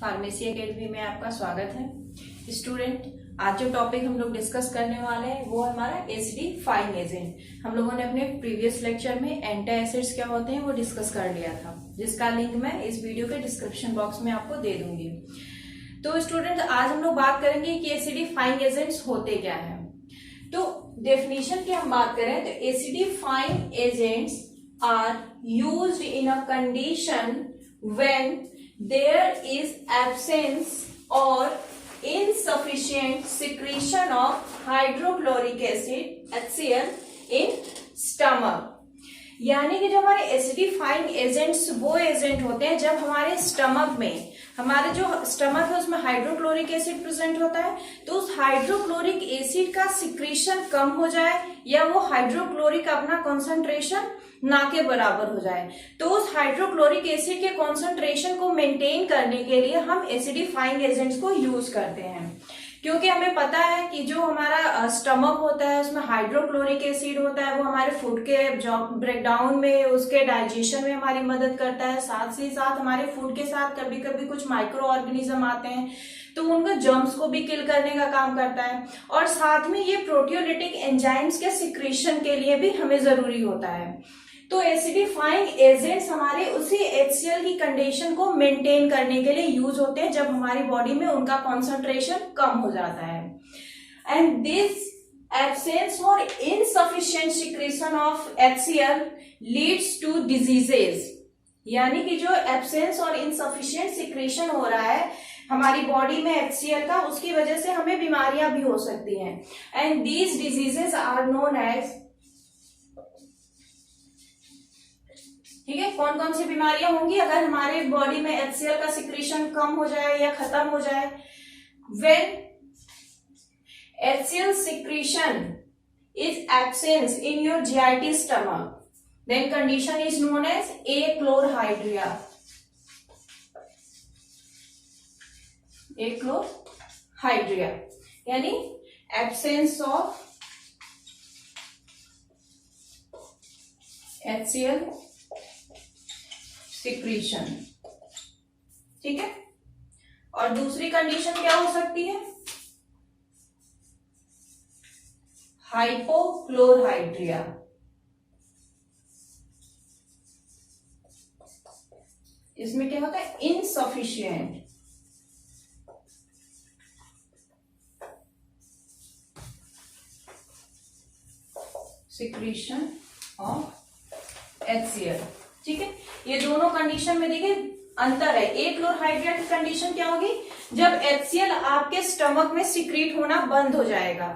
Pharmacy academy में आपका स्वागत है। स्टूडेंट, आज जो टॉपिक हम लोग डिस्कस करने वाले हैं वो हमारा एसिडिफाइंग एजेंट। हम लोगों ने अपने प्रीवियस लेक्चर में एंटी एसिड्स क्या होते हैं वो डिस्कस कर लिया था, जिसका लिंक मैं इस वीडियो के डिस्क्रिप्शन बॉक्स में आपको दे दूंगी। तो स्टूडेंट, आज हम लोग बात करेंगे कि एसिडिफाइंग एजेंट्स होते क्या है। तो डेफिनेशन की हम बात करें तो acidifying agents are used in a condition when there is absence or insufficient secretion of hydrochloric acid HCl in stomach। यानी कि जो हमारे एसिडिफाइंग एजेंट्स वो एजेंट होते हैं जब हमारे स्टमक में, हमारे जो स्टमक है उसमें हाइड्रोक्लोरिक एसिड प्रेजेंट होता है, तो उस हाइड्रोक्लोरिक एसिड का सिक्रीशन कम हो जाए या वो हाइड्रोक्लोरिक अपना कॉन्सेंट्रेशन ना के बराबर हो जाए। तो उस हाइड्रोक्लोरिक एसिड के कॉन्सेंट्रेशन को मेंटेन करने के लिए हम एसिडिफाइंग एजेंट्स को यूज करते हैं, क्योंकि हमें पता है कि जो हमारा स्टमक होता है उसमें हाइड्रोक्लोरिक एसिड होता है, वो हमारे फूड के ब्रेकडाउन में, उसके डाइजेशन में हमारी मदद करता है। साथ ही साथ हमारे फूड के साथ कभी कभी कुछ माइक्रो ऑर्गेनिज्म आते हैं तो उनको जर्म्स को भी किल करने का काम करता है, और साथ में ये प्रोटियोलिटिक एंजाइम्स के सिक्रीशन के लिए भी हमें जरूरी होता है। तो एसिडिफाइंग एजेंट्स हमारे उसी HCl की कंडीशन को मेंटेन करने के लिए यूज होते हैं जब हमारी बॉडी में उनका कॉन्सेंट्रेशन कम हो जाता है। एंड दिस एब्सेंस और insufficient secretion of HCl leads to diseases. यानी कि जो एब्सेंस और इनसफिशिएंट सिक्रीशन हो रहा है हमारी बॉडी में HCl का, उसकी वजह से हमें बीमारियां भी हो सकती हैं। And these diseases are known as, ठीक है, कौन कौन सी बीमारियां होंगी अगर हमारे बॉडी में HCl का सिक्रीशन कम हो जाए या खत्म हो जाए। When HCl secretion is absent in your GIT stomach, then condition is known as achlorhydria। achlorhydria यानी absence of HCl सिक्रीशन, ठीक है। और दूसरी कंडीशन क्या हो सकती है? हाइपोक्लोरहाइड्रिया। इसमें क्या होता है? इनसफिशिएंट सिक्रीशन ऑफ HCl, ठीक है। ये दोनों कंडीशन में देखिए अंतर है। एक्लोरहाइड्रिया की कंडीशन क्या होगी? जब HCl आपके स्टमक में सिक्रीट होना बंद हो जाएगा।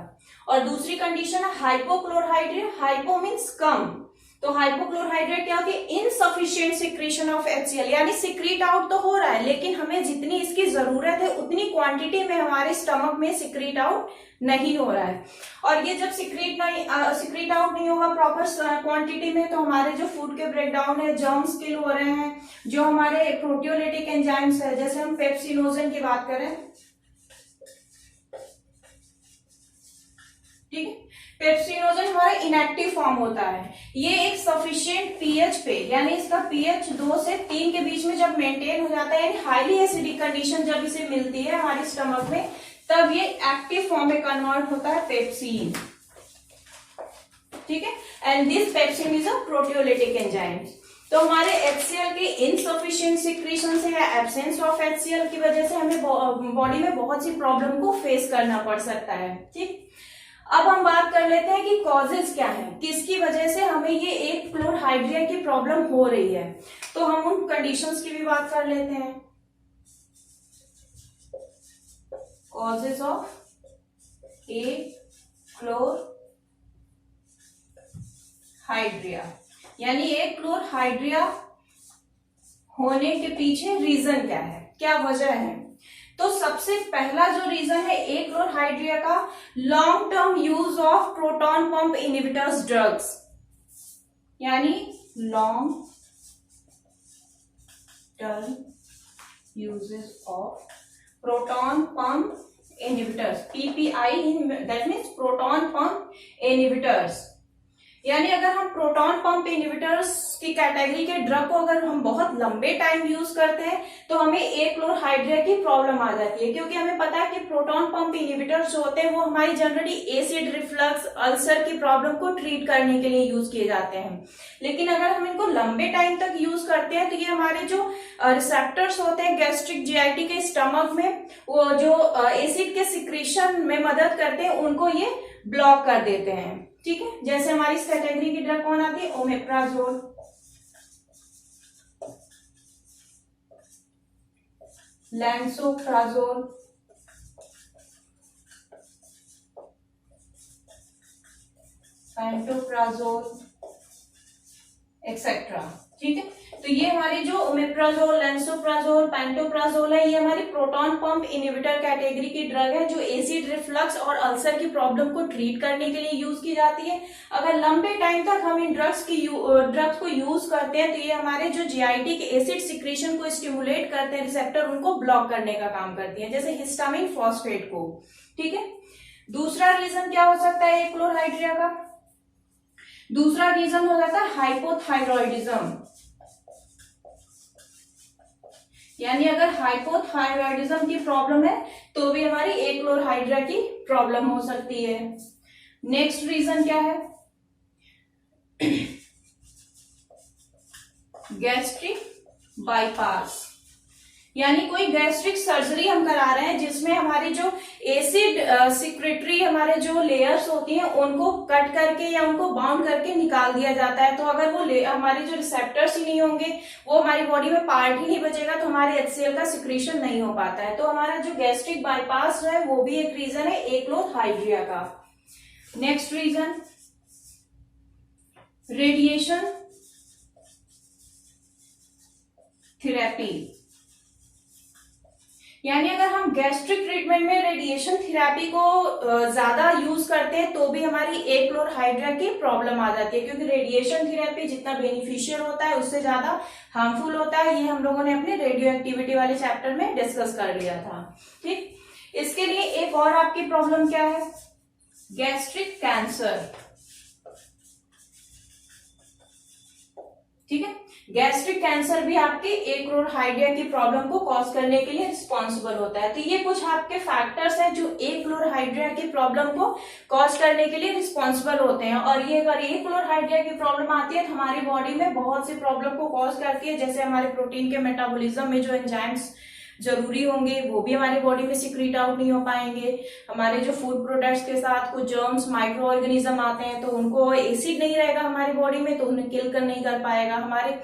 और दूसरी कंडीशन है हाइपोक्लोरहाइड्रिया। हाइपो मीन्स कम, तो हाइपोक्लोरहाइड्रिया क्या होगी? इनसफिशिएंट सिक्रीशन ऑफ HCl, यानी सिक्रीट आउट तो हो रहा है लेकिन हमें जितनी इसकी जरूरत है उतनी क्वांटिटी में हमारे स्टमक में सिक्रीट आउट नहीं हो रहा है। और ये जब सिक्रीट आउट नहीं होगा प्रॉपर क्वांटिटी में, तो हमारे जो फूड के ब्रेकडाउन है, जर्म्स किल हो रहे हैं, जो हमारे प्रोटियोलिटिक एंजाइम्स है, जैसे हम पेप्सिनोजन की बात करें, ठीक है, पेप्सिनोजन हमारा इनएक्टिव फॉर्म होता है। ये एक सफिशिएंट पीएच पे, यानी इसका पीएच 2 से 3 के बीच में जब मेंटेन हो जाता है, यानी हाईली एसिडिक कंडीशन जब इसे मिलती है हमारे स्टमक में, तब ये एक्टिव फॉर्म में कन्वर्ट होता है पेप्सिन, ठीक है। And this pepsin is a proteolytic enzyme. तो हमारे HCl के इनसफिशिएंट सिक्रीशन से या एब्सेंस ऑफ HCl की वजह से हमें बॉडी में बहुत सी प्रॉब्लम को फेस करना पड़ सकता है, ठीक। अब हम बात कर लेते हैं कि कॉजेज क्या है, किसकी वजह से हमें ये एक्लोरहाइड्रिया की प्रॉब्लम हो रही है। तो हम उन कंडीशंस की भी बात कर लेते हैं। कॉजेज ऑफ एक्लोरहाइड्रिया, यानी एक्लोरहाइड्रिया होने के पीछे रीजन क्या है, क्या वजह है। तो सबसे पहला जो रीजन है एक्लोरहाइड्रिया का, long term use of proton pump inhibitors drugs, यानी long term uses of proton pump inhibitors, PPI, that means proton pump inhibitors. यानी अगर हम प्रोटॉन पंप इनहिबिटर्स की कैटेगरी के ड्रग को अगर हम बहुत लंबे टाइम यूज करते हैं तो हमें ए क्लोरहाइड्रिया की प्रॉब्लम आ जाती है, क्योंकि हमें पता है कि प्रोटॉन पंप इनहिबिटर्स जो होते हैं वो हमारी जनरली एसिड रिफ्लक्स, अल्सर की प्रॉब्लम को ट्रीट करने के लिए यूज किए जाते हैं। लेकिन अगर हम इनको लंबे टाइम तक यूज करते हैं तो ये हमारे जो रिसेप्टर्स होते हैं गैस्ट्रिक जीआईटी के स्टमक में, वो जो एसिड के सिक्रीशन में मदद करते हैं, उनको ये ब्लॉक कर देते हैं। ठीक है, जैसे हमारी इस कैटेगरी की ड्रग कौन आती है? Omeprazole, lansoprazole, pantoprazole etcetera. ठीक है, तो ये हमारे जो ओमेप्राजोल, लैंसोप्राजोल, पैंटोप्राजोल है, ये हमारी प्रोटॉन पंप इनहिबिटर कैटेगरी की ड्रग है जो एसिड रिफ्लक्स और अल्सर की प्रॉब्लम को ट्रीट करने के लिए यूज की जाती है। अगर लंबे टाइम तक हम इन ड्रग्स को यूज करते हैं तो ये हमारे जो जीआईटी के एसिड सिक्रीशन को स्टिमुलेट करते हैं, रिसेप्टर उनको ब्लॉक करने का काम करती है, जैसे हिस्टामिन फॉस्फेट को। ठीक है, दूसरा रीजन क्या हो सकता है ए क्लोरहाइड्रिया का? दूसरा रीजन हो जाता है हाइपोथायरॉयडिज्म, यानी अगर हाइपोथायरॉयडिज्म की प्रॉब्लम है तो भी हमारी ए क्लोरहाइड्रिया की प्रॉब्लम हो सकती है। नेक्स्ट रीजन क्या है? गैस्ट्रिक बाईपास, यानी कोई गैस्ट्रिक सर्जरी हम करा रहे हैं जिसमें हमारी जो एसिड सिक्रेटरी हमारे जो लेयर्स होती हैं उनको कट करके या उनको बाउंड करके निकाल दिया जाता है। तो अगर वो हमारे जो रिसेप्टर्स ही नहीं होंगे, वो हमारी बॉडी में पार्ट ही नहीं बचेगा, तो हमारे एचसीएल का सिक्रीशन नहीं हो पाता है। तो हमारा जो गैस्ट्रिक बाईपास है वो भी एक रीजन है ए क्लोरहाइड्रिया का। नेक्स्ट रीजन, रेडिएशन थेरेपी, यानी अगर हम गैस्ट्रिक ट्रीटमेंट में रेडिएशन थेरेपी को ज्यादा यूज करते हैं तो भी हमारी ए क्लोरहाइड्रिया की प्रॉब्लम आ जाती है, क्योंकि रेडिएशन थेरेपी जितना बेनिफिशियल होता है उससे ज्यादा हार्मफुल होता है। ये हम लोगों ने अपने रेडियो एक्टिविटी वाले चैप्टर में डिस्कस कर लिया था। ठीक, इसके लिए एक और आपकी प्रॉब्लम क्या है? Gastric cancer. ठीक है, गैस्ट्रिक कैंसर भी आपके ए क्लोरहाइड्रिया की प्रॉब्लम को कॉज करने के लिए रिस्पॉन्सिबल होता है। तो ये कुछ आपके फैक्टर्स हैं जो ए क्लोरहाइड्रिया की प्रॉब्लम को कॉज करने के लिए रिस्पॉन्सिबल होते हैं। और ये अगर ए क्लोरहाइड्रिया की प्रॉब्लम आती है तो हमारी बॉडी में बहुत सी प्रॉब्लम को कॉज करती है, जैसे हमारे प्रोटीन के मेटाबॉलिज्म में जो एंजाइम्स जरूरी होंगे वो भी हमारी बॉडी में सिक्रीट आउट नहीं हो पाएंगे। हमारे जो फूड प्रोडक्ट्स के साथ कुछ जर्म्स, माइक्रो ऑर्गेनिज्म आते हैं तो उनको एसिड नहीं रहेगा हमारी बॉडी में तो उन्हें किल कर नहीं कर पाएगा। हमारे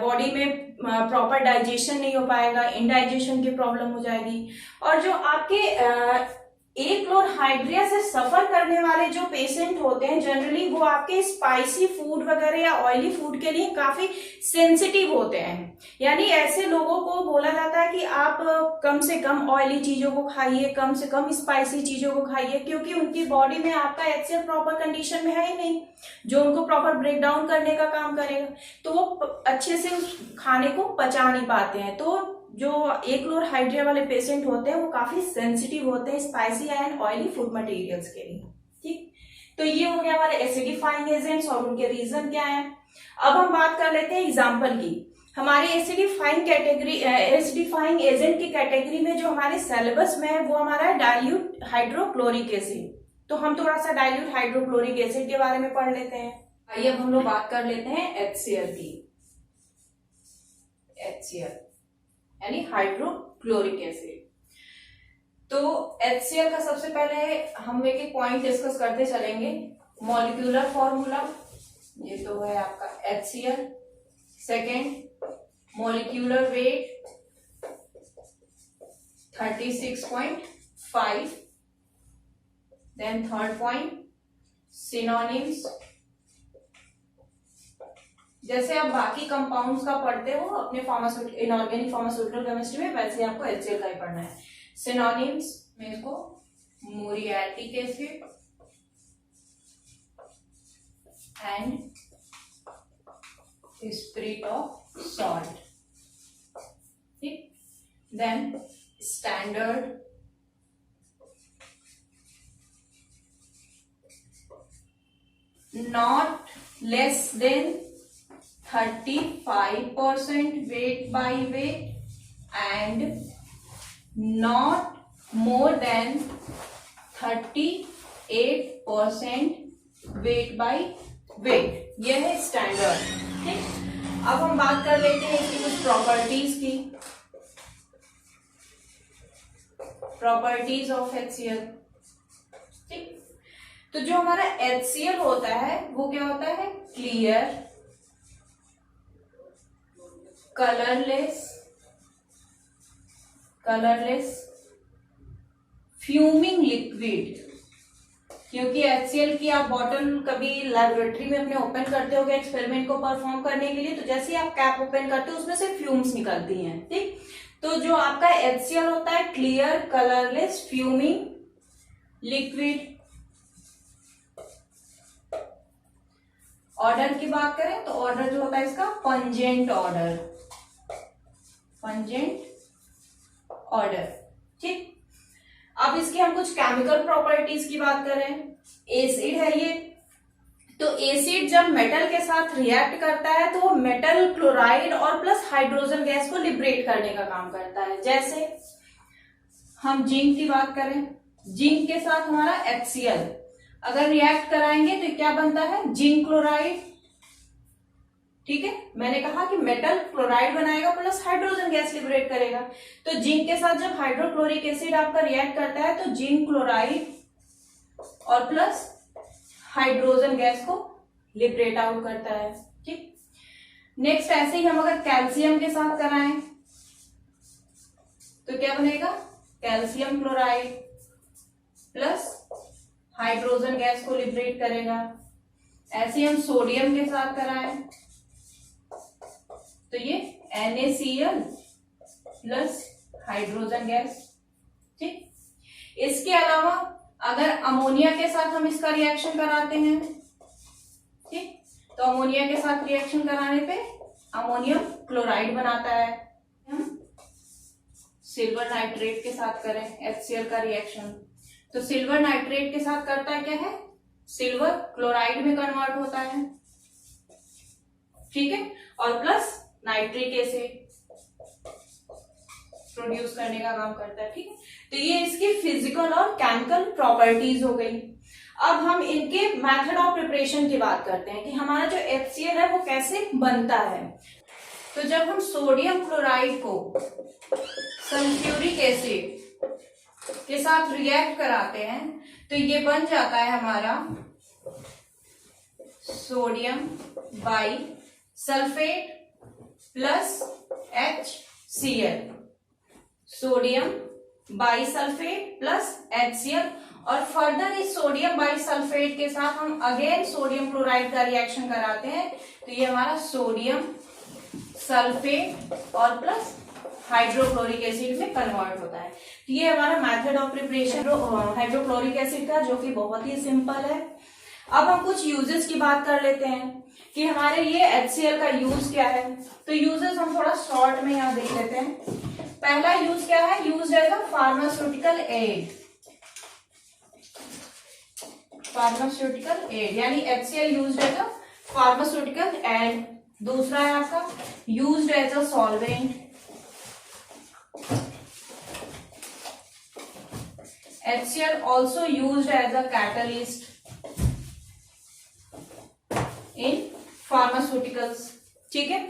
बॉडी में प्रॉपर डाइजेशन नहीं हो पाएगा, इनडाइजेशन की प्रॉब्लम हो जाएगी। और जो आपके ए क्लोरहाइड्रिया से सफर करने वाले जो पेशेंट होते हैं जनरली वो आपके स्पाइसी फूड वगैरह या ऑयली फूड के लिए काफी सेंसिटिव होते हैं। यानी ऐसे लोगों को बोला जाता है कि आप कम से कम ऑयली चीजों को खाइए, कम से कम स्पाइसी चीजों को खाइए, क्योंकि उनकी बॉडी में आपका एचसीएल प्रॉपर कंडीशन में है ही नहीं जो उनको प्रॉपर ब्रेक डाउन करने का काम करेगा, तो वो अच्छे से उस खाने को पचा नहीं पाते हैं। तो जो ए क्लोरहाइड्रिया वाले पेशेंट होते हैं वो काफी सेंसिटिव होते हैं spicy and oily food materials के लिए। ठीक, तो ये हो गया हमारे एसिडिफाइंग एजेंट्स और उनके रीजन क्या है। अब हम बात कर लेते हैं एग्जाम्पल की। हमारे एसिडिफाइंग एजेंट की कैटेगरी में जो हमारे सिलेबस में है वो हमारा है डाइल्यूट हाइड्रोक्लोरिक एसिड। तो हम थोड़ा सा डाइल्यूट हाइड्रोक्लोरिक एसिड के बारे में पढ़ लेते हैं। आइए अब हम लोग बात कर लेते हैं HCl की। HCl यानी हाइड्रोक्लोरिक एसिड। तो HCl का सबसे पहले हम एक एक पॉइंट डिस्कस करते चलेंगे। मॉलिक्यूलर फॉर्मूला, ये तो है आपका HCl। Second, molecular weight 36.5। Then third point, synonyms. जैसे आप बाकी कंपाउंड्स का पढ़ते हो अपने इनऑर्गेनिक फार्मास्यूटिकल केमिस्ट्री में, वैसे आपको HCl का ही पढ़ना है। सिनोनिम्स में इसको muriatic acid and spirit of salt. ठीक, then standard, not less than 35% weight by weight and not more than 38% weight by weight। ये है स्टैंडर्ड। ठीक, अब हम बात कर लेते हैं इसकी कुछ प्रॉपर्टीज की। Properties of HCl। ठीक, तो जो हमारा HCl होता है वो क्या होता है? Clear, colourless fuming liquid. क्योंकि HCl की आप बॉटल कभी लेबोरेटरी में अपने ओपन करते होगे एक्सपेरिमेंट को परफॉर्म करने के लिए, तो जैसे ही आप कैप ओपन करते हो उसमें से फ्यूम्स निकलती हैं। ठीक, तो जो आपका HCl होता है clear, colourless fuming liquid. Order की बात करें तो ऑर्डर जो होता है इसका पंजेंट ऑर्डर। ठीक, अब इसकी हम कुछ केमिकल प्रॉपर्टीज की बात करें। एसिड है ये, तो एसिड जब मेटल के साथ रिएक्ट करता है तो वो मेटल क्लोराइड और प्लस हाइड्रोजन गैस को लिबरेट करने का काम करता है। जैसे हम जिंक की बात करें, जिंक के साथ हमारा HCl अगर रिएक्ट कराएंगे तो क्या बनता है? Zinc chloride. ठीक है, मैंने कहा कि मेटल क्लोराइड बनाएगा प्लस हाइड्रोजन गैस लिबरेट करेगा। तो जिंक के साथ जब हाइड्रोक्लोरिक एसिड आपका रिएक्ट करता है तो जिंक क्लोराइड और प्लस हाइड्रोजन गैस को लिबरेट आउट करता है। ठीक, नेक्स्ट ऐसे ही हम अगर कैल्शियम के साथ कराएं तो क्या बनेगा? Calcium chloride plus hydrogen gas को लिबरेट करेगा। ऐसे हम सोडियम के साथ कराएं तो ये NaCl प्लस हाइड्रोजन गैस। ठीक, इसके अलावा अगर अमोनिया के साथ हम इसका रिएक्शन कराते हैं, ठीक, तो अमोनिया के साथ रिएक्शन कराने पे अमोनियम क्लोराइड बनाता है। हम सिल्वर नाइट्रेट के साथ करें HCl का रिएक्शन तो सिल्वर नाइट्रेट के साथ करता है क्या है? सिल्वर क्लोराइड में कन्वर्ट होता है। ठीक है, और प्लस नाइट्रिक एसिड प्रोड्यूस करने का काम करता है। ठीक है, तो ये इसकी फिजिकल और केमिकल प्रॉपर्टीज हो गई। अब हम इनके मेथड ऑफ प्रिपरेशन की बात करते हैं कि हमारा जो HCl है वो कैसे बनता है। तो जब हम सोडियम क्लोराइड को सल्फ्यूरिक एसिड के साथ रिएक्ट कराते हैं तो ये बन जाता है हमारा sodium by sulphate plus HCl। Sodium by sulphate plus HCl, और फर्दर इस सोडियम बाई सल्फेट के साथ हम अगेन सोडियम क्लोराइड का रिएक्शन कराते हैं तो ये हमारा सोडियम सल्फेट और प्लस हाइड्रोक्लोरिक एसिड में कन्वर्ट होता है। तो ये हमारा method of preparation hydrochloric acid का, जो कि बहुत ही सिंपल है। अब हम कुछ यूजेस की बात कर लेते हैं कि हमारे ये HCl का यूज क्या है। तो यूजेस हम थोड़ा शॉर्ट में यहाँ देख लेते हैं। पहला यूज क्या है? यूज रहेगा फार्मास्यूटिकल एड। यानी HCl यूज रहेगा फार्मास्यूटिकल एड। दूसरा है आपका used as a solvent. HCl also used as a catalyst in pharmaceuticals। ठीक है,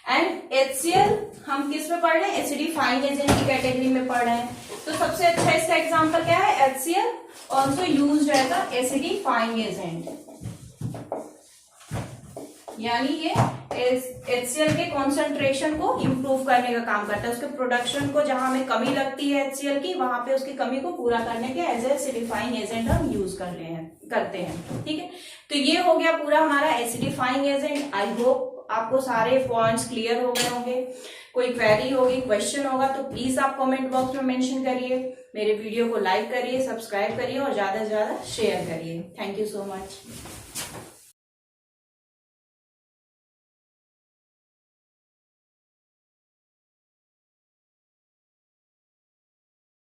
एंड HCl हम किस में पढ़ रहे हैं? एसिडिफाइंग एजेंट की कैटेगरी में पढ़ रहे हैं। तो सबसे अच्छा इसका एग्जांपल क्या है? HCl also used as a acidifying agent. यानी ये HCl के कॉन्सेंट्रेशन को इम्प्रूव करने का काम करता है। उसके प्रोडक्शन को, जहां हमें कमी लगती है HCl की, वहां पे उसकी कमी को पूरा करने के एज एसिडिफाइंग एजेंट हम यूज करते हैं। ठीक है, तो ये हो गया पूरा हमारा एसिडिफाइंग एजेंट। आई होप आपको सारे पॉइंट्स क्लियर हो गए होंगे। कोई क्वेरी होगी, क्वेश्चन होगा तो प्लीज आप कमेंट बॉक्स में मेंशन करिए। मेरे वीडियो को लाइक करिए, सब्सक्राइब करिए और ज्यादा से ज्यादा शेयर करिए। Thank you so much.